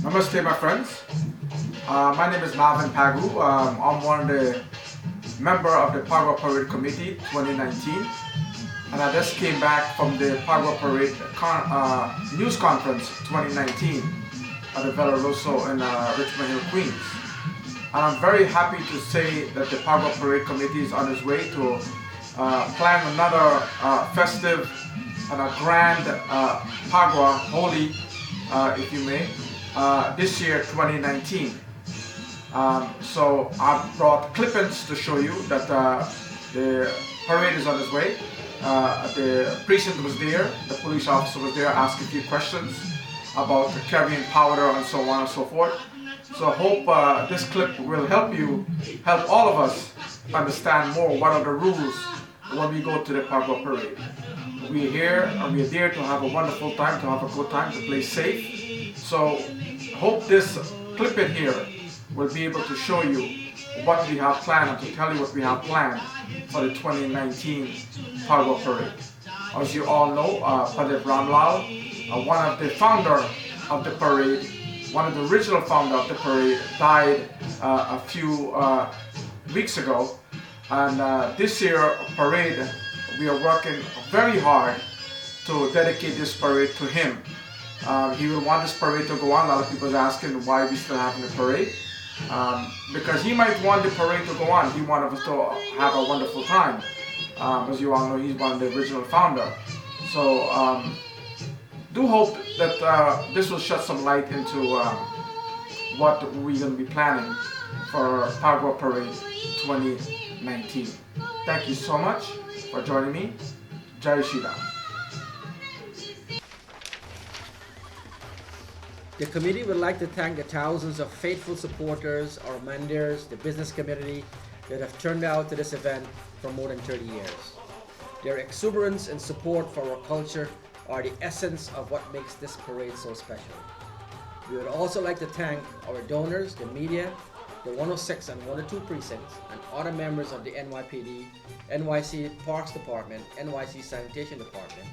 Namaste, my friends. My name is Marvin Pagu. I'm one of the member of the Phagwah Parade Committee 2019, and I just came back from the Phagwah Parade News Conference 2019 at the Villa Rosso in Richmond Hill, Queens. And I'm very happy to say that the Phagwah Parade Committee is on its way to plan another festive and a grand Phagwah Holy, if you may, this year 2019. So I brought clippings to show you that the parade is on its way. The precinct was there, the police officer was there, asked a few questions about carrying powder and so on and so forth. So I hope this clip will help all of us understand more what are the rules when we go to the Phagwah parade. We're here and we're there to have a wonderful time, to have a good time, to play safe. So hope this clip in here will be able to show you what we have planned and to tell you what we have planned for the 2019 Phagwah parade. As you all know, Padre Ramlal, one of the founder of the parade, one of the original founder of the parade, died a few weeks ago. And this year parade, we are working very hard to dedicate this parade to him. He will want this parade to go on. A lot of people are asking why we still having a parade. Because he might want the parade to go on. He wanted us to have a wonderful time. As you all know, he's one of the original founder. So do hope that this will shed some light into what we're going to be planning for Phagwah Parade 2019. Thank you so much for joining me. Jai Shri Ram. The committee would like to thank the thousands of faithful supporters, our members, the business community that have turned out to this event for more than 30 years. Their exuberance and support for our culture are the essence of what makes this parade so special. We would also like to thank our donors, the media, the 106 and 102 precincts, and other members of the NYPD, NYC Parks Department, NYC Sanitation Department,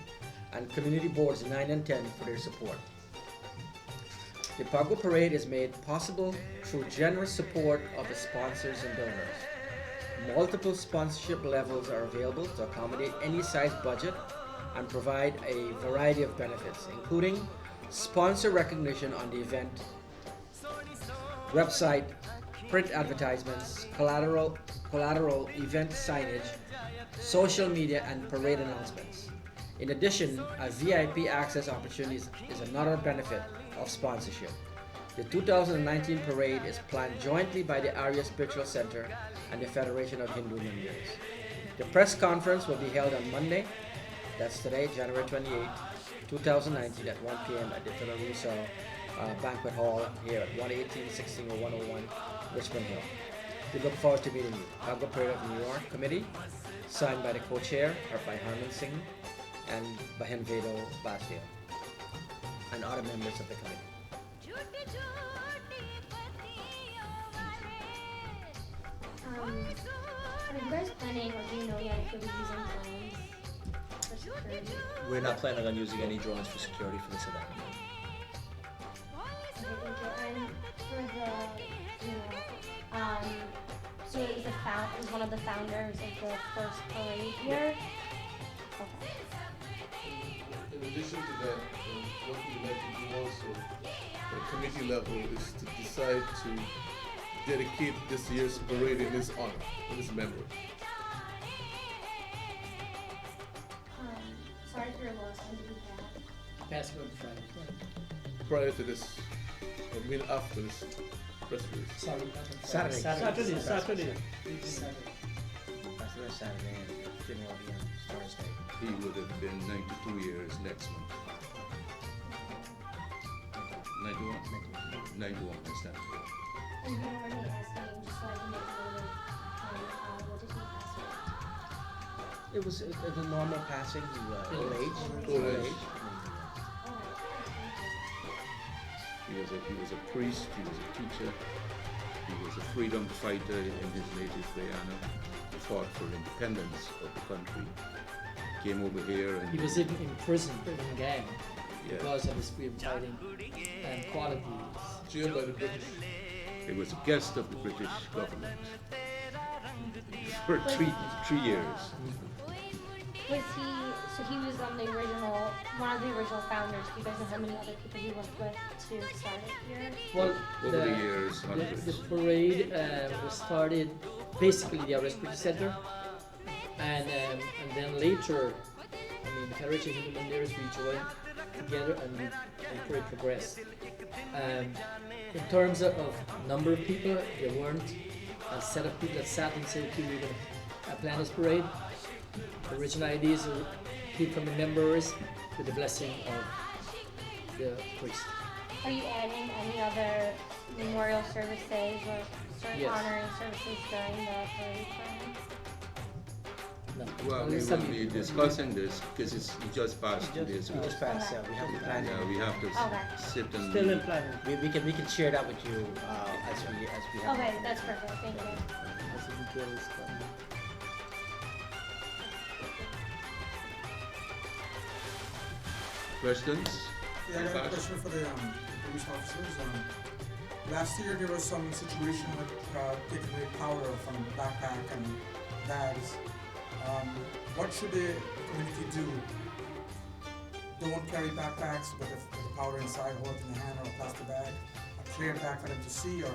and Community Boards 9 and 10 for their support. The Phagwah Parade is made possible through generous support of the sponsors and donors. Multiple sponsorship levels are available to accommodate any size budget and provide a variety of benefits, including sponsor recognition on the event website, print advertisements, collateral event signage, social media, and parade announcements. In addition, a VIP access opportunity is another benefit of sponsorship. The 2019 parade is planned jointly by the Arya Spiritual Center and the Federation of Hindu Members. The press conference will be held on Monday, that's today, January 28, 2019 at 1 p.m. at the Villa Rosso Banquet Hall here at 118 101 Richmond Hill. We look forward to meeting you. Phagwah Parade of New York Committee, signed by the co-chair, by Harman Singh, and Bahen Vedo Basdeo, and other members of the committee. Are you guys planning, or do you know yet if you'll be using drones for security? We're not planning on using any drones for security for this event. Okay, thank you. And for the, so is one of the founders of the first parade here? Okay. In addition to that, what we'd like to do also at a committee level is to decide to dedicate this year's parade in his honor, in his memory. Sorry for your loss. When did you have? Pass it over to Friday. Prior to this, I mean after this press release. Saturday. Saturday. Saturday. That's this Saturday, and the funeral will be on Thursday. He would have been 92 years next month. 91? 91, that's not correct. And you don't mind me asking, just so I can make a little what did he pass away? It was a normal passing, old age. Old age. He was a priest, he was a teacher, he was a freedom fighter in his native Guyana. He fought for independence of the country. Came over here and He was in prison in gang. Yeah. because of his freedom fighting and qualities. Jailed by the British. He was a guest of the British government for three years. Was he, so he was on the original, one of the original founders. Do you guys know how many other people he worked with to start it here? Well, Over the years, the hundreds. parade was started basically the Arrest British Center, and then later, I mean, the Federation of Human Leaders, we joined together and the parade progressed. In terms of number of people, there weren't a set of people that sat and said, okay, we're going to plan this parade. The original ideas came from the members with the blessing of the priest. Are you adding any other memorial services or Yes. honoring services during the parade time? No. Well, we will be discussing this because it just passed 2 days We ago. just passed, yeah, we have to plan Yeah, it. we have to Okay. sit and. Still in planning. We can share that with you as we have. Okay, that's perfect. Thank you. As the details come. Questions? Yeah, I got a Akash? question for the police officers. Last year there was some situation with taking away powder from backpack and bags. What should the community do? Don't carry backpacks with the powder inside, hold it in the hand or a plastic bag, a clear bag for them to see, or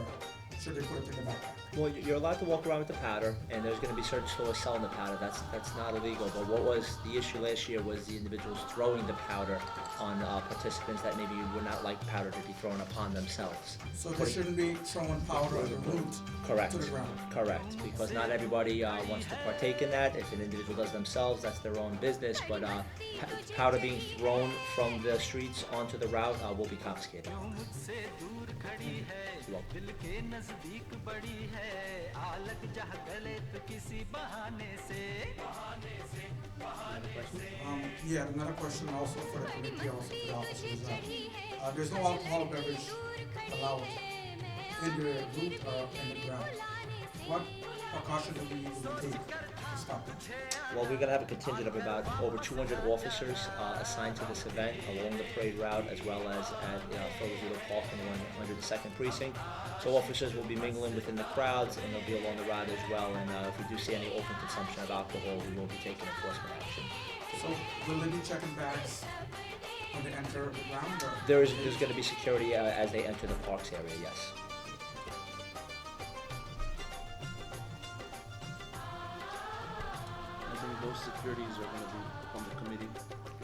should they put it in the backpack? Well, you're allowed to walk around with the powder, and there's going to be certain stores selling the powder. That's not illegal. But what was the issue last year was the individuals throwing the powder on participants that maybe would not like powder to be thrown upon themselves. So there shouldn't be throwing powder on the route Correct. to the ground. Correct, because not everybody wants to partake in that. If an individual does themselves, that's their own business. But powder being thrown from the streets onto the route will be confiscated. You're welcome. Yeah, another question also for the committee, also for the officers. There's no alcohol beverage allowed in the route or in the ground. What precaution do we take to stop it? Well, we're going to have a contingent of about over 200 officers assigned to this event along the parade route, as well as at Phagwah Park in the 102nd precinct. So officers will be mingling within the crowds, and they'll be along the route as well. And if we do see any open consumption of alcohol, we will be taking enforcement action. So will they be checking bags when they enter the ground? Or There's going to be security as they enter the parks area. Yes. I think those securities are going to be on the committee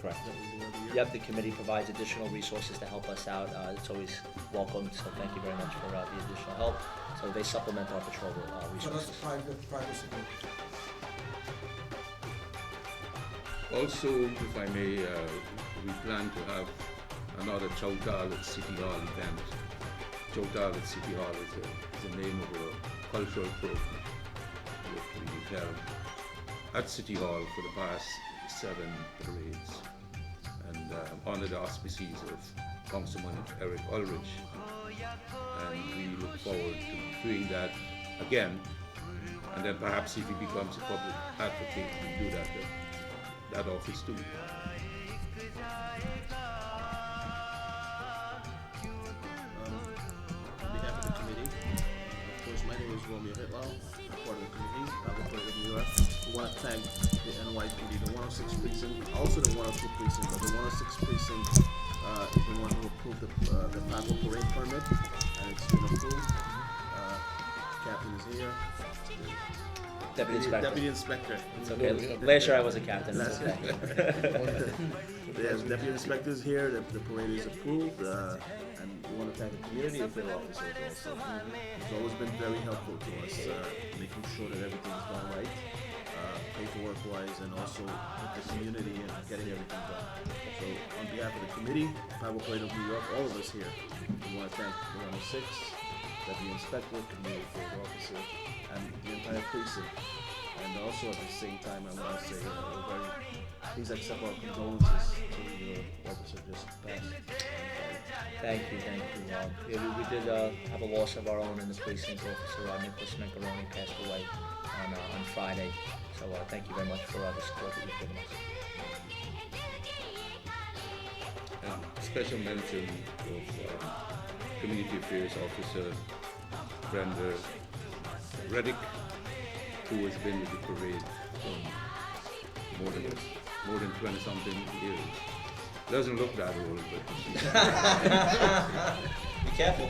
Correct. that we do every year. Yep, the committee provides additional resources to help us out. It's always welcome, so thank you very much for the additional help. So they supplement our patrol so that's resources. private security. Also, if I may, we plan to have another Chowdal at City Hall event. Chowdal at City Hall is the name of a cultural program that we've held at City Hall for the past 7 parades, and under the auspices of Councilman Eric Ulrich. And we look forward to doing that again, and then perhaps if he becomes a public advocate, we do that office too. On behalf of the committee, of course, my name is Romeo Hitlau, part of the committee, Phagwah of New York. We want to thank the NYPD, the 106 precinct, also the 102 precinct, but the 106 precinct is the one who approved the Phagwah parade permit, and it's been approved. Captain is here. Deputy Inspector. Deputy Inspector. It's okay. Last year I was a captain. It's okay. There's Deputy Inspectors here, the parade is approved, and we want to thank the community and field officers also. It's always been very helpful to us, making sure that everything's done right, paperwork-wise, and also with the community and getting everything done. So on behalf of the committee, Phagwah Parade of New York, all of us here, we want to thank the 106, Deputy Inspector, Community Field Officer, and the entire precinct. And also at the same time, I want to say please accept our condolences to the officer just passed. Thank you. Yeah, we did have a loss of our own in the precinct. Officer Nicholas Mancaroni passed away on Friday. So thank you very much for the support that you've given us. special mention of Community Affairs Officer Brenda Reddick, who has been with the parade for more than 20-something years. Doesn't look that old, but she's Be careful.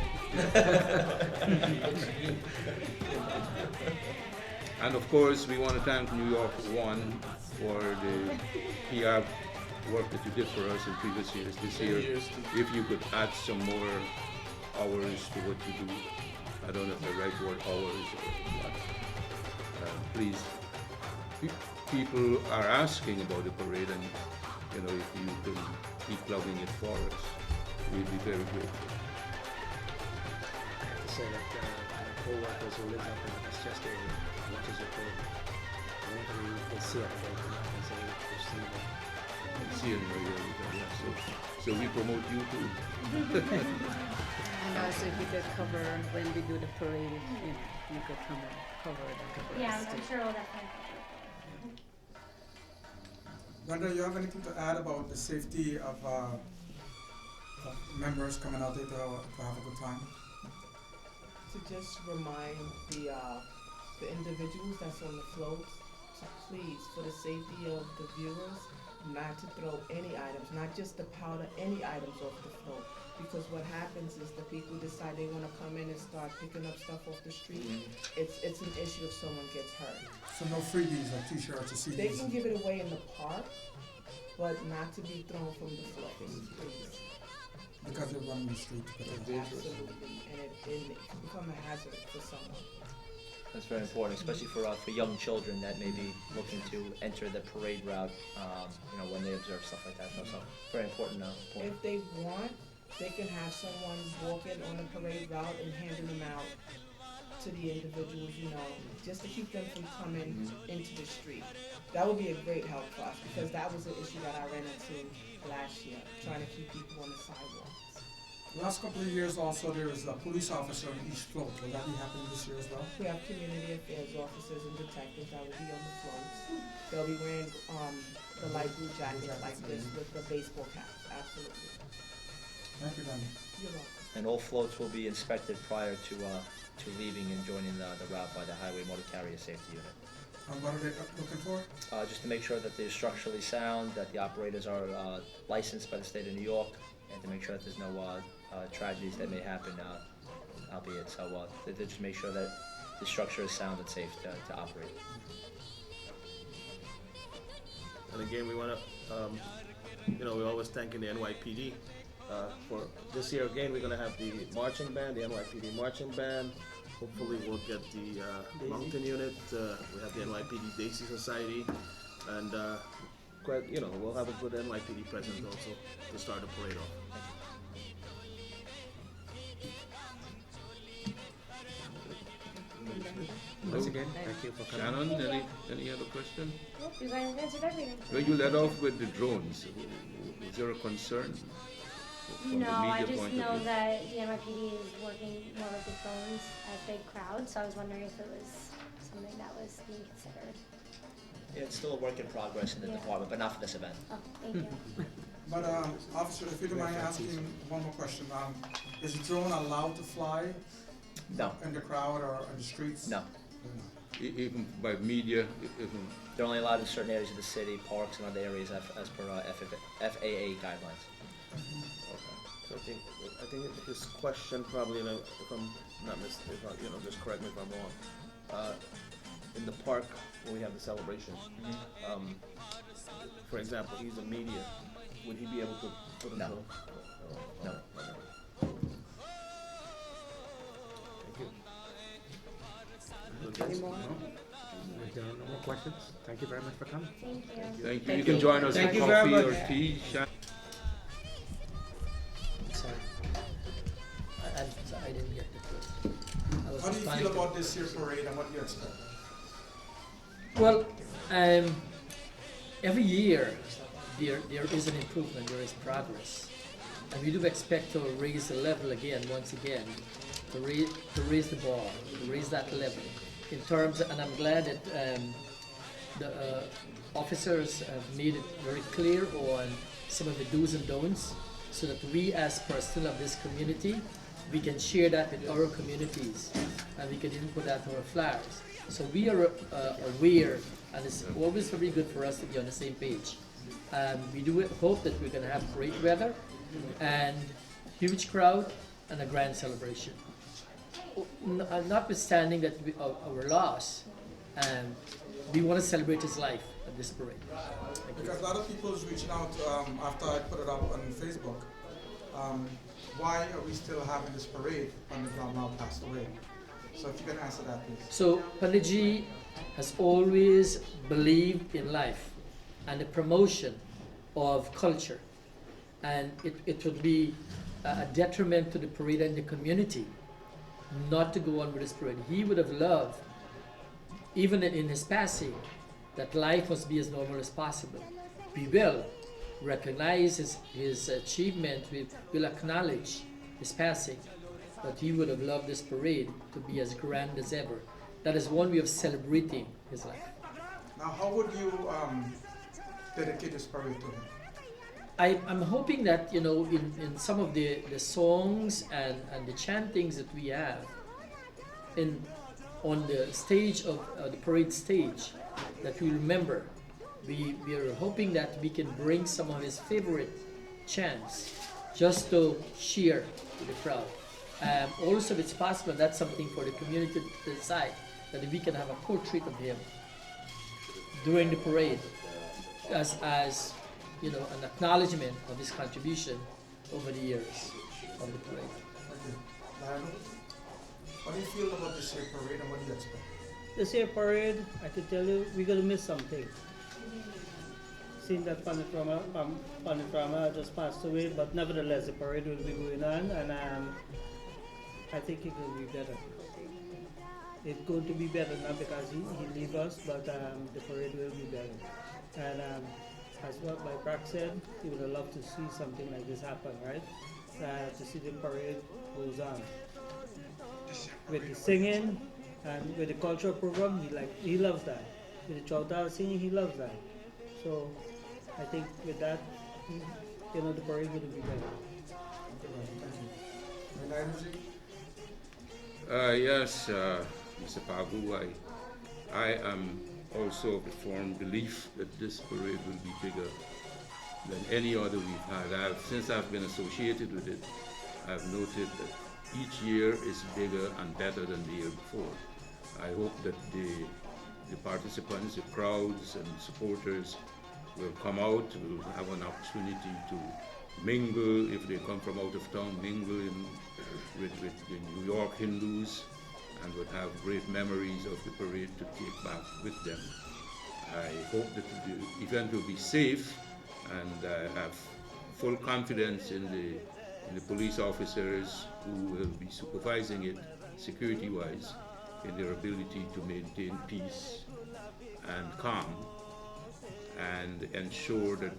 And of course, we want to thank New York One for the PR work that you did for us in previous years. This year, if you could add some more hours to what you do, I don't know if the right word hours or what. Please, people are asking about the parade, and if you can keep plugging it for us, we'd be very grateful. I have to say that my co-workers who live up in the Westchester area, much as your program, whenever they see it, they come up and say, we've seen it. See you regularly, so we promote you too. And also if you could cover when we do the parade, you could come and cover the Yeah, rest I'm too. sure we'll definitely cover it. Brenda, you have anything to add about the safety of members coming out there to have a good time? To just remind the individuals that's on the floats to please, for the safety of the viewers, not to throw any items, not just the powder, any items off the float. Because what happens is the people decide they want to come in and start picking up stuff off the street. It's an issue if someone gets hurt. So no freebies like t-shirts or CDs? They can give it away in the park, but not to be thrown from the floats, please. Because they're running the street. Absolutely, and it can become a hazard for someone. That's very important, especially for young children that may be looking to enter the parade route, when they observe stuff like that. So very important point. If they want, they can have someone walking on the parade route and handing them out to the individuals, just to keep them from coming into the street. That would be a great help for us, because that was an issue that I ran into last year, trying to keep people on the sidewalks. Last couple of years also there is a police officer on each float. Will that be happening this year as well? We have community affairs officers and detectives that will be on the floats. They'll be wearing the light blue jackets like this with the baseball caps, absolutely. Thank you, Brenda. You're welcome. And all floats will be inspected prior to leaving and joining the route by the Highway Motor Carrier Safety Unit. And what are they looking for? Just to make sure that they're structurally sound, that the operators are licensed by the state of New York, and to make sure that there's no tragedies that may happen, albeit. So they just make sure that the structure is sound and safe to operate. And again, we want to, we're always thanking the NYPD. For this year, again, we're going to have the marching band, the NYPD marching band. Hopefully we'll get the mountain unit. We have the NYPD Daisy Society. And we'll have a good NYPD presence also to start the parade off. Once again, thank you for coming. Shannon, any other question? Nope, you guys have answered everything. Well, you led off with the drones. Was there a concern? From No, the I media just point of know view? that the NYPD is working more with the drones at big crowds, so I was wondering if it was something that was being considered. Yeah, it's still a work in progress in the department, but not for this event. Oh, thank you. But officer, if you don't mind asking one more question, is the drone allowed to fly No, in the crowd or in the streets? no. Even by media, even They're only allowed in certain areas of the city, parks, and other areas as per FAA guidelines. So I think his question probably, and if I'm not mistaken, just correct me if I'm wrong. In the park where we have the celebrations, for example, he's a media. Would he be able to put a No. drone? No. Thank you. Any more? If there are no more questions, thank you very much for coming. Thank you. thank you. You can join us Thank for you very coffee much. or tea. Sorry. I didn't get the question. I was How do you trying feel to- about this year's parade and what do you expect? Well, every year there is an improvement, there is progress. And we do expect to raise the level again, once again, to raise the bar, to raise that level. In terms, and I'm glad that the officers have made it very clear on some of the do's and don'ts so that we as personnel of this community, we can share that with our communities, and we can even put that on our flyers. So we are aware, and it's always very good for us to be on the same page. We do hope that we're going to have great weather and huge crowd and a grand celebration. Notwithstanding that our loss, we want to celebrate his life at this parade. Because a lot of people is reaching out after I put it up on Facebook. Why are we still having this parade when the now passed away? So if you can answer that, please. So Panditji has always believed in life and the promotion of culture, and it would be a detriment to the parade and the community not to go on with this parade. He would have loved, even in his passing, that life must be as normal as possible. We will recognize his achievement, we will acknowledge his passing, but he would have loved this parade to be as grand as ever. That is one way of celebrating his life. Now, how would you dedicate this parade to him? I'm hoping that, in some of the songs and the chantings that we have on the stage of the parade stage, that we remember. We are hoping that we can bring some of his favorite chants just to share with the crowd. Also, if it's possible, that's something for the community to decide, that we can have a portrait of him during the parade as an acknowledgement of his contribution over the years of the parade. Lionel, what do you feel about this year parade and what do you expect? This year parade, I can tell you, we're going to miss something. Seeing that Panitrama just passed away, but nevertheless the parade will be going on, and I think it will be better. It's going to be better, not because he leave us, but the parade will be better. And as what my Prac said, he would have loved to see something like this happen, right? To see the parade goes on. With the singing and with the cultural program, he loves that. With the Chowtal singing, he loves that. So I think with that, the parade will be better. Yes, Mr. Phagwah, I am also of the firm belief that this parade will be bigger than any other we've had. Since I've been associated with it, I've noted that each year is bigger and better than the year before. I hope that the participants, the crowds and supporters will come out, will have an opportunity to mingle, if they come from out of town, mingle with the New York Hindus, and would have great memories of the parade to take back with them. I hope that the event will be safe, and I have full confidence in the police officers who will be supervising it security-wise, in their ability to maintain peace and calm and ensure that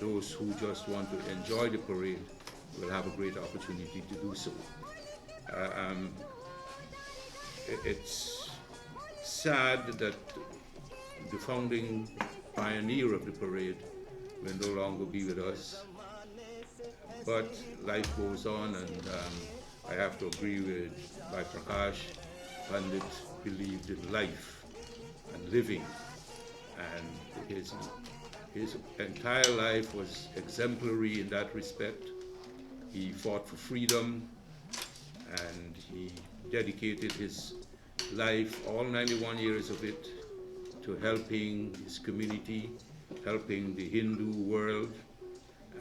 those who just want to enjoy the parade will have a great opportunity to do so. It's sad that the founding pioneer of the parade will no longer be with us, but life goes on, and I have to agree with Bhai Prakash. Pandit believed in life and living, and his entire life was exemplary in that respect. He fought for freedom, and he dedicated his life, all 91 years of it, to helping his community, helping the Hindu world,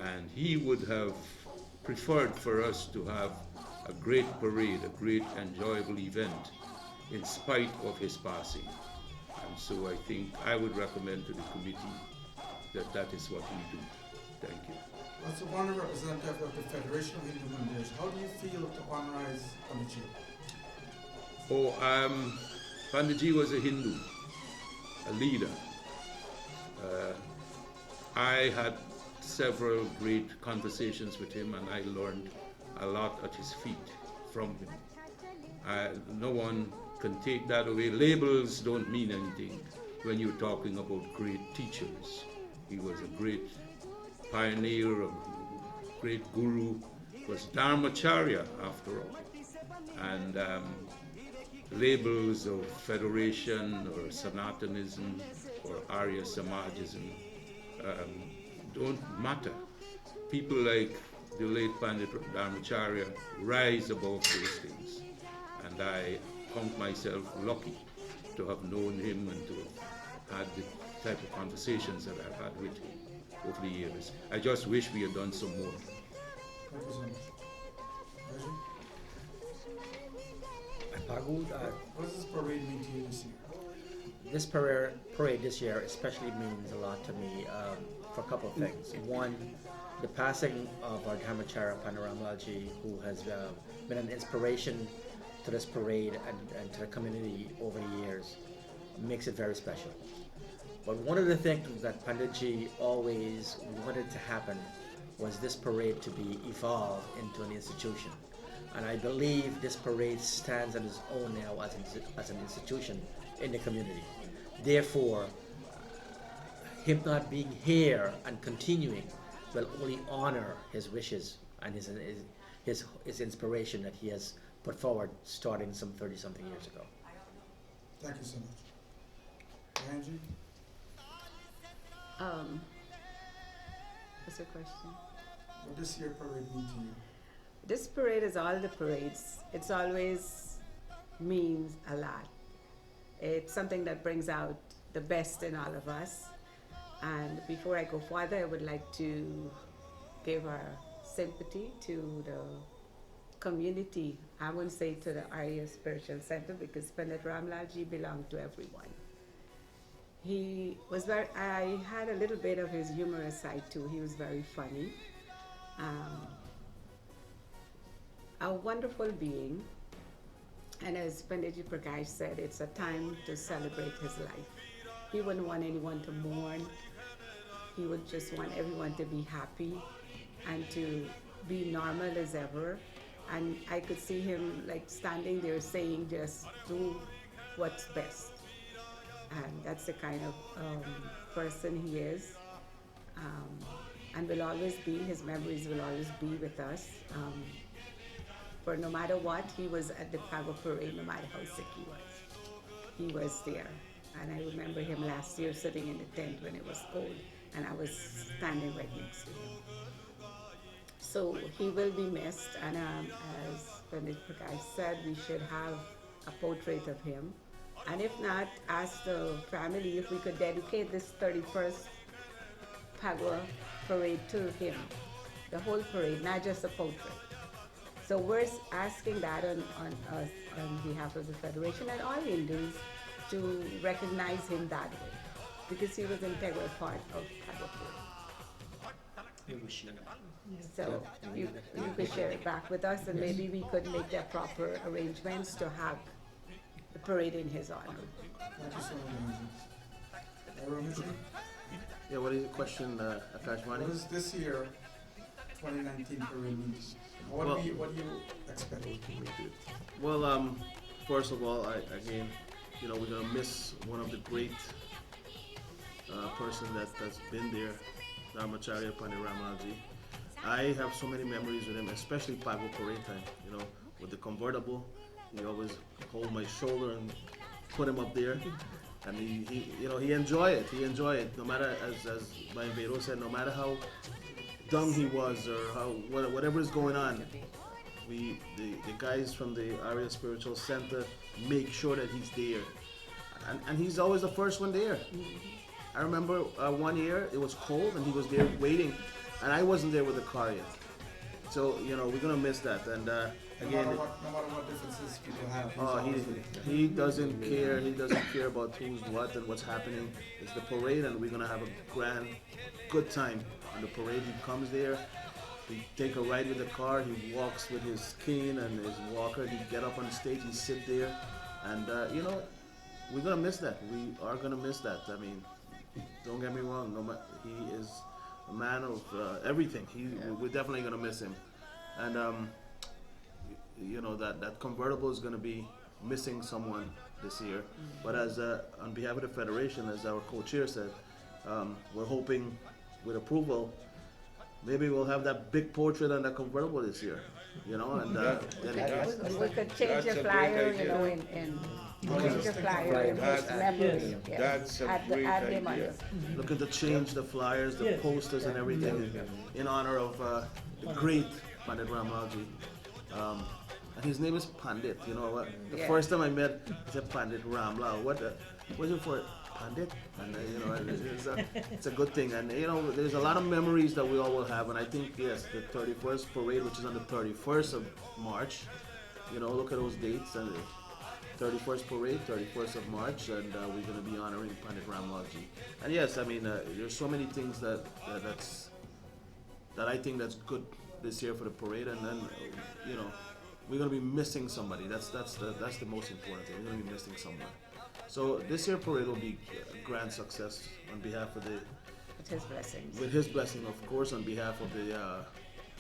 and he would have preferred for us to have a great parade, a great enjoyable event, in spite of his passing. And so I think I would recommend to the committee that that is what we do. Thank you. As one representative of the Federation of Hindu Mandirs, how do you feel to honorize Panditji? Panditji was a Hindu, a leader. I had several great conversations with him, and I learned a lot at his feet from him. No one can take that away. Labels don't mean anything when you're talking about great teachers. He was a great pioneer of great guru was Dharmacharya, after all. And labels of federation or Sanatanism or Arya Samajism don't matter. People like the late Pandit Dharmacharya rise above those things. And I count myself lucky to have known him and to have had the type of conversations that I've had with him over the years. I just wish we had done some more. Thank you so much. Reggie? What does this parade mean to you this year? This parade this year especially means a lot to me for a couple of things. One, the passing of our Dharmacharya Panoramaji, who has been an inspiration to this parade and to the community over the years, makes it very special. But one of the things that Panditji always wanted to happen was this parade to be evolved into an institution. And I believe this parade stands on its own now as an institution in the community. Therefore, him not being here and continuing will only honor his wishes and his inspiration that he has put forward starting some 30-something years ago. Thank you so much. Angie? What's your question? What does your parade mean to you? This parade is all the parades. It's always means a lot. It's something that brings out the best in all of us. And before I go further, I would like to give our sympathy to the community. I wouldn't say to the Arya Spiritual Center because Pandit Ramlalji belonged to everyone. He was I had a little bit of his humorous side too. He was very funny. A wonderful being. And as Panditji Prakash said, it's a time to celebrate his life. He wouldn't want anyone to mourn. He would just want everyone to be happy and to be normal as ever. And I could see him like standing there saying, just do what's best. And that's the kind of person he is. And will always be, his memories will always be with us. For no matter what, he was at the Phagwah parade, no matter how sick he was there. And I remember him last year sitting in the tent when it was cold, and I was standing right next to him. So he will be missed, and as Pandit Prakash said, we should have a portrait of him. And if not, ask the family if we could dedicate this 31st Phagwah parade to him. The whole parade, not just a portrait. So we're asking that on behalf of the Federation and all Hindus to recognize him that way, because he was an integral part of Phagwah parade. So you could share it back with us, and maybe we could make the proper arrangements to have the parade in his honor. Thank you so much, Angie. Yeah, what is the question, Akash Vani? What is this year, 2019 parade mean? What do you expect? Well, first of all, again, we're gonna miss one of the great person that's been there, Dharmacharya Pandit Ramlalji. I have so many memories with him, especially Phagwah parade time. With the convertible, he always hold my shoulder and put him up there, and he enjoy it. He enjoy it, no matter as Bhai Vero said, no matter how dumb he was or whatever is going on. The guys from the Arya Spiritual Center make sure that he's there, and he's always the first one there. I remember one year it was cold and he was there waiting, and I wasn't there with the car yet. So we're gonna miss that. And again, no matter what differences people have, he doesn't care. He doesn't care about who's what and what's happening. It's the parade, and we're gonna have a good time on the parade. He comes there. He take a ride with the car. He walks with his cane and his walker. He get up on the stage. He sit there, and we're gonna miss that. We are gonna miss that. I mean, don't get me wrong. He is a man of everything. We're definitely gonna miss him, and that convertible is gonna be missing someone this year. But as on behalf of the Federation, as our co-chair said, we're hoping with approval maybe we'll have that big portrait on the convertible this year, you know, and We could change the flyer, you know, and change the flyer in his memory. Yeah. That's a Add great him on idea. it. looking to change the flyers, the Yes. posters, and everything in honor of the great Pandit Ramlalji. And his name is Pandit. You know what? The Yeah. first time I met, he said Pandit Ramlal. What was it for? Pandit? And you know, it's a good thing. And you know, there's a lot of memories that we all will have. And I think yes, the 31st parade, which is on the 31st of March. You know, look at those dates. And 31st parade, 31st of March, and we're going to be honoring Pandit Ramlalji. And yes, I mean, there's so many things that I think that's good this year for the parade, and then you know, we're going to be missing somebody. That's the most important thing. We're going to be missing someone. So this year parade will be a grand success on behalf of With his blessings. with his blessing, of course, on behalf of the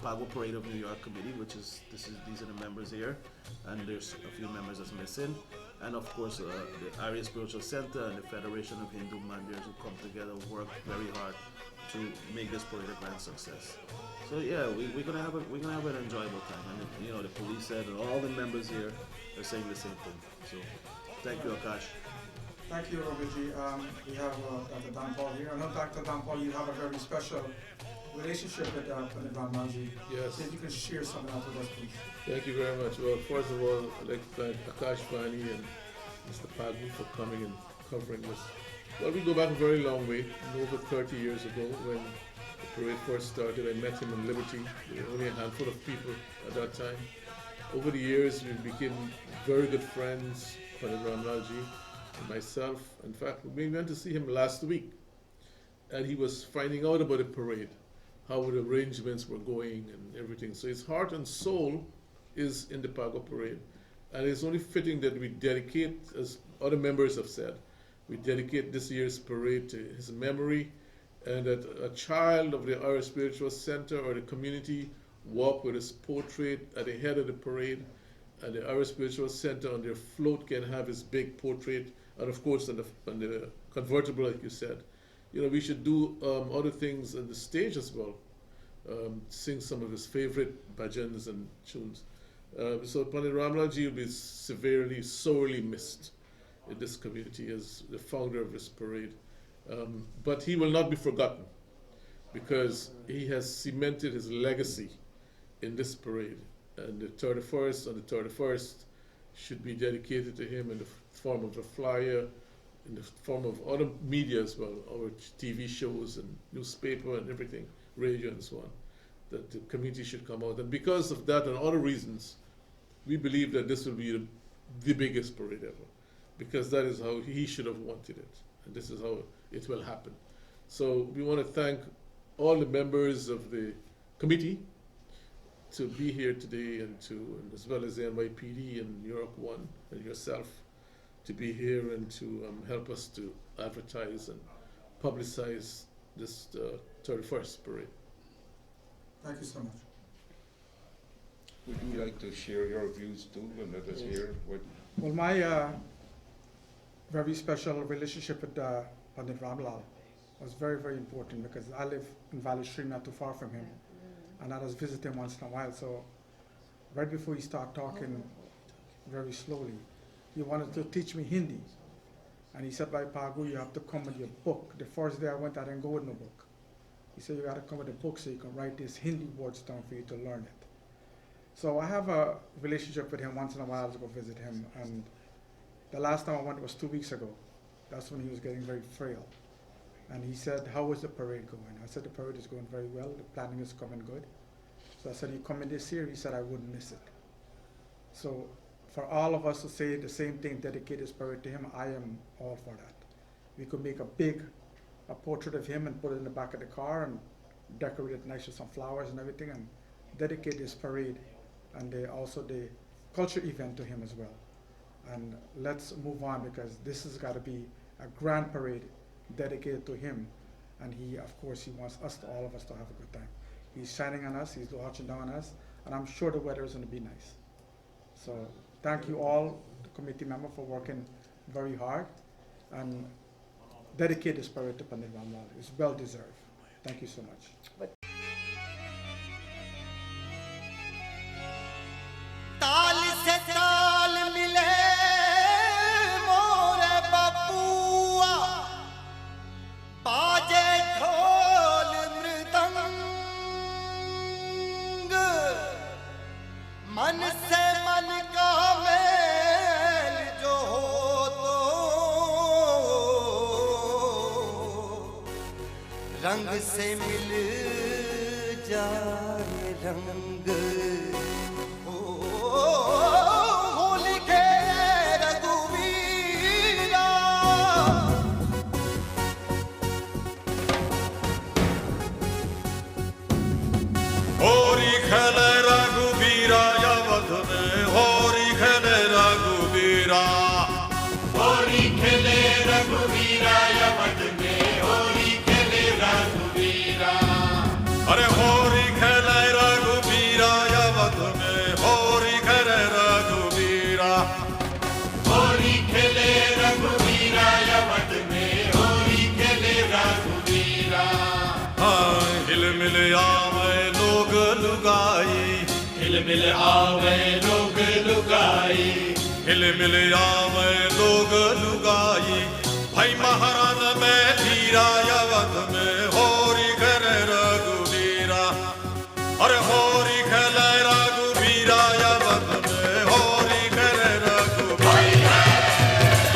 Phagwah Parade of New York Committee, these are the members here, and there's a few members that's missing, and of course the Arya Spiritual Center and the Federation of Hindu Mandirs who come together, work very hard to make this parade a grand success. So yeah, we're gonna have an enjoyable time, and you know, the police said, and all the members here are saying the same thing. So thank you, Akash. Thank you, Robiji. We have Dr. Dan Paul here. I know, Dr. Dan Paul, you have a very special relationship with Pandit Ramlalji. Yes. If you can share something out with us, please. Thank you very much. Well, first of all, I'd like to thank Akash Vani and Mr. Phagwah for coming and covering this. Well, we go back a very long way, over 30 years ago when the parade first started. I met him in Liberty. There were only a handful of people at that time. Over the years, we became very good friends, Pandit Ramlalji and myself. In fact, we went to see him last week, and he was finding out about the parade, how the arrangements were going and everything. So his heart and soul is in the Phagwah parade. And it's only fitting that we dedicate, as other members have said, we dedicate this year's parade to his memory, and that a child of the Irish Spiritual Center or the community walk with his portrait at the head of the parade, and the Irish Spiritual Center on their float can have his big portrait, and of course on the convertible, like you said. You know, we should do other things on the stage as well. Sing some of his favorite bhajans and tunes. So Pandit Ramlalji will be severely, sorely missed in this community as the founder of this parade. But he will not be forgotten because he has cemented his legacy in this parade. And the 31st should be dedicated to him in the form of a flyer, in the form of other media as well, our TV shows and newspaper and everything, radio and so on, that the community should come out. And because of that and other reasons, we believe that this will be the biggest parade ever, because that is how he should have wanted it, and this is how it will happen. So we want to thank all the members of the committee to be here today, and as well as the NYPD and New York One and yourself to be here and to help us to advertise and publicize this 31st parade. Thank you so much. Would you like to share your views too and let us hear what? Well, my very special relationship with Pandit Ramlal was very, very important because I live in Valley Stream, not too far from him, and I was visiting once in a while. So right before he started talking very slowly, he wanted to teach me Hindi. And he said, "Bhai Phagwah, you have to come with your book." The first day I went, I didn't go with no book. He said, "You got to come with a book so you can write these Hindi words down for you to learn it." So I have a relationship with him. Once in a while I go visit him. And the last time I went was 2 weeks ago. That's when he was getting very frail. And he said, "How is the parade going?" I said, "The parade is going very well. The planning is coming good." So I said, "You come in this year?" He said, "I wouldn't miss it." So for all of us to say the same thing, dedicate this parade to him, I am all for that. We could make a portrait of him and put it in the back of the car and decorate it nice with some flowers and everything and dedicate this parade and also the culture event to him as well. And let's move on because this has got to be a grand parade dedicated to him. And he, of course, he wants all of us to have a good time. He's shining on us, he's watching down on us, and I'm sure the weather is going to be nice. So thank you all, the committee member, for working very hard and dedicate this parade to Pandit Ramlal. It's well deserved. Thank you so much. मन से मन का mail जो हो तो रंग से मिल जाए रंग होली के रघुवीरा होरी खेले रघुवीरा अवध में होरी खेले रघुवीरा होरी खेले रघुवीरा अवध में होरी खेले रघुवीरा अरे होरी खेले रघुवीरा अवध में होरी खेले रघुवीरा होरी खेले रघुवीरा अवध में होरी खेले रघुवीरा हाँ हिल मिल आवे लोग लुगाई हिल मिल आवे लोग लुगाई हिल मिल आवे लोग लुगाई भाई महारान में धीरा अवध में होरी खेले रघुवीरा अरे होरी खेले रघुवीरा अवध में होरी खेले रघुवीरा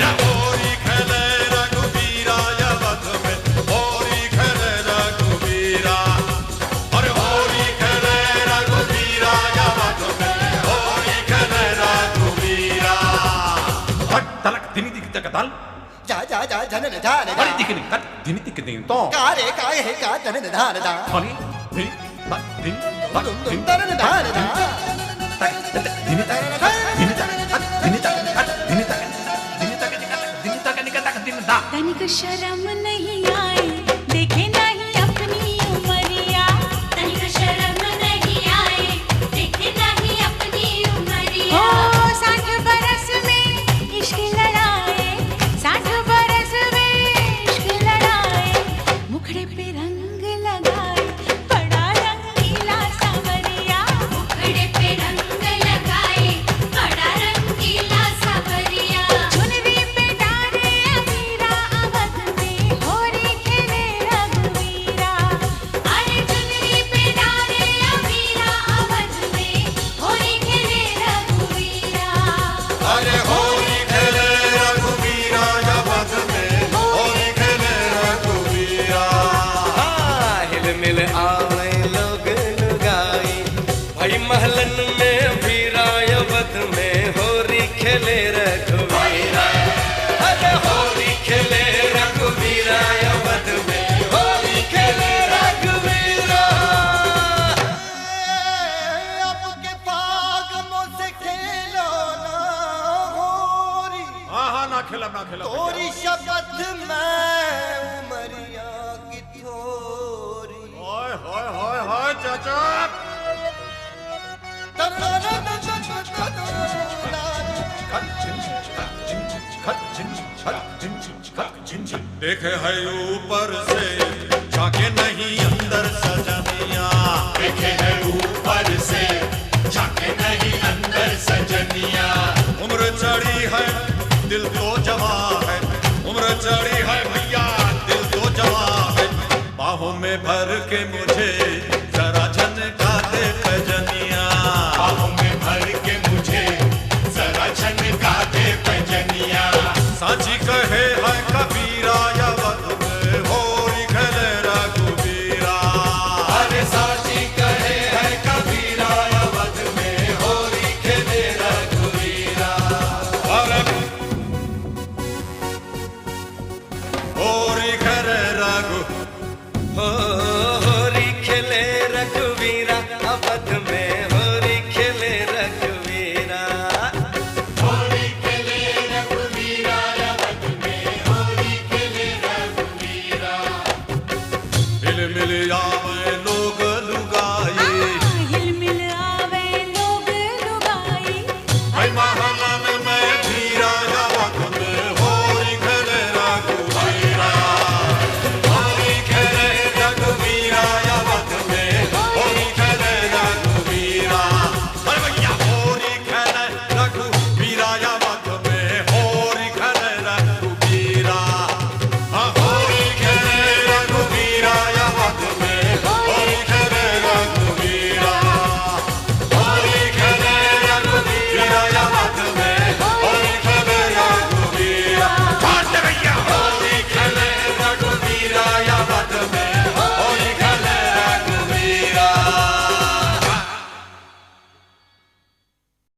या होरी खेले रघुवीरा अवध में होरी खेले रघुवीरा अरे होरी खेले रघुवीरा अवध में होरी खेले रघुवीरा हट तलक दिनी दिख तक दल जा जा जा जनन धान अरे दिखनी कट दिनी दिख दिन तो कारे काय है का जनन धान धा खाली दिन तक दिन तक दिन तरन धान धा दिनी तक दिनी तक दिनी तक दिनी तक दिनी तक दिनी तक निकल तक दिन दा तनिक शर्म नहीं आई देखे नहीं अपनी उमरिया तनिक शर्म नहीं आई देखे नहीं अपनी उमरिया ओ 60 बरस में इश्क लड़ाए 60 बरस में इश्क लड़ाए मुखड़े पे रंग लगाए बड़ा रंगीला सावरिया मुखड़े पे रंग लगाए बड़ा रंगीला सावरिया चुनरी पे डारे अमीरा अवध में होरी खेले रघुवीरा अरे चुनरी पे डारे अमीरा अवध में होरी खेले रघुवीरा अरे होरी खेले रघुवीरा अवध में होरी खेले रघुवीरा हिल मिल आवे लोग लुगाई भाई महलन में भीरा अवध में होरी खेले रघुवीरा अरे होरी खेले रघुवीरा अवध में होरी खेले रघुवीरा अब के फागमों से खेलो ना होरी हाँ ना खेला तोरी शपथ में उमरिया की थोरी हाय हाय हाय हाय चाचा देखे है ऊपर से झाके नहीं अंदर सजनिया देखे है ऊपर से झाके नहीं अंदर सजनिया उम्र चढ़ी है दिल तो जवा है उम्र चढ़ी है भैया दिल तो जवा है बाहों में भर के मुझे